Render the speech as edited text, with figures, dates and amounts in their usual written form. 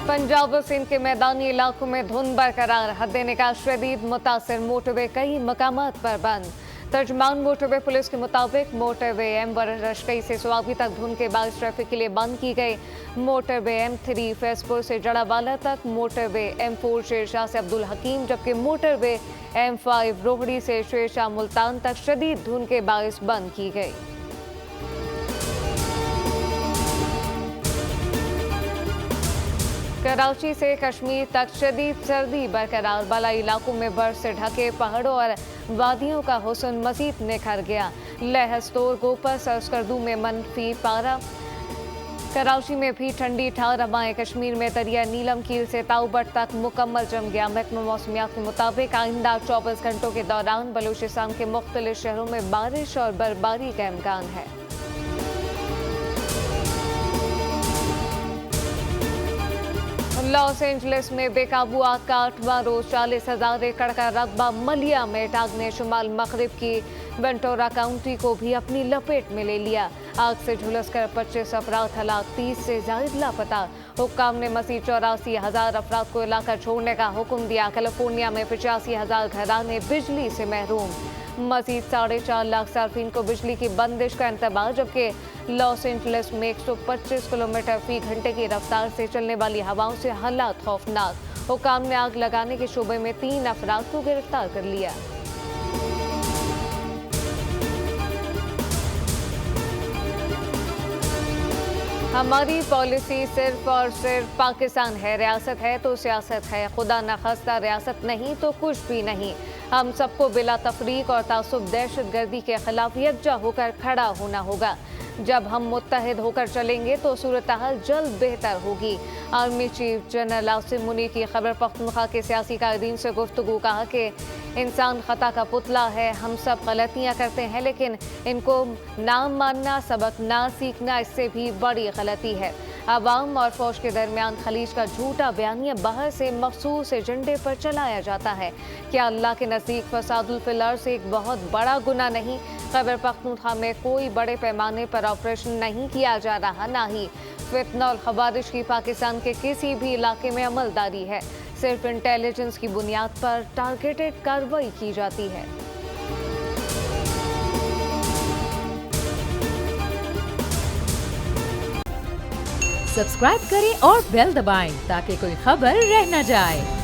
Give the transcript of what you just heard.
पंजाब और सिंध के मैदानी इलाकों में धुंध बरकरार, हद निकाल शदीद मुतासिर, मोटरवे कई मकामात पर बंद। तर्जमान मोटरवे पुलिस के मुताबिक मोटरवे M रशकई से सुआबी तक धुंध के बायस ट्रैफिक के लिए बंद की गई। मोटरवे M3 फैसपुर से जड़ावाला तक, मोटरवे M4 शेरशाह से अब्दुल हकीम, जबकि मोटरवे M5 रोहड़ी से शेरशाह मुल्तान तक शदीद धुंध के बायस बंद की गई। कराची से कश्मीर तक शदीद सर्दी बरकरार, बालाई इलाकों में बर्फ से ढके पहाड़ों और वादियों का हुस्न मजीद निखर गया। लहस्तोर गोपर सरस्कर्दू में मनफी पारा। कराची में भी ठंडी ठार हवाएं, कश्मीर में दरिया नीलम कील से ताउबट तक मुकम्मल जम गया। महकमा मौसमियात के मुताबिक आइंदा 24 घंटों के दौरान बलूचिस्तान के मुख्तलिफ शहरों में बारिश और बर्फबारी का इम्कान है। लॉस एंजलिस में बेकाबू आग का 8वां रोज 40,000 एकड़ का रकबा मलिया में आग ने शुमाल मगरिब की वेंटोरा काउंटी को भी अपनी लपेट में ले लिया। आग से झुलसकर 25 अफराद हलाक, 30 से ज्यादा लापता। हुक्काम ने मज़ीद 84,000 अफराद को इलाका छोड़ने का हुक्म दिया। कैलिफोर्निया में 85,000 घराने बिजली से महरूम। मज़ीद 4.5 लाख सार्फिन को बिजली की बंदिश का इंतबाह, जबकि लॉस एंजलिस में 125 किलोमीटर फी घंटे की रफ्तार से चलने वाली हवाओं से हालात खौफनाक। हुक्काम ने आग लगाने के शोबे में 3 अफराद को गिरफ्तार कर लिया। हमारी पॉलिसी सिर्फ और सिर्फ पाकिस्तान है, रियासत है तो सियासत है, खुदा न खास्ता रियासत नहीं तो कुछ भी नहीं। हम सबको बिला तफरीक और तासुब दहशत गर्दी के खिलाफ यकजा होकर खड़ा होना होगा। जब हम मुत्तहिद होकर चलेंगे तो सूरत हाल जल्द बेहतर होगी। Army chief general Asim Munir की खबर पख्तूनख्वा के सियासी कायदीन से गुफ्तगू, कहा कि इंसान खता का पुतला है, हम सब गलतियां करते हैं, लेकिन इनको ना मानना, सबक ना सीखना इससे भी बड़ी गलती है। अवाम और फौज के दरमियान खलीज का झूठा बयानिया बाहर से मखसूस एजेंडे पर चलाया जाता है। क्या अल्लाह के नज़दीक फसादुल फिल अर्ज़ एक बहुत बड़ा गुनाह नहीं? खैबर पख्तूनख्वा में कोई बड़े पैमाने पर ऑपरेशन नहीं किया जा रहा, ना ही फितना और खवारिश की पाकिस्तान के किसी भी इलाके में अमलदारी है। सिर्फ इंटेलिजेंस की बुनियाद पर टारगेटेड कार्रवाई की जाती है। सब्सक्राइब करें और बेल दबाएं ताकि कोई खबर रह न जाए।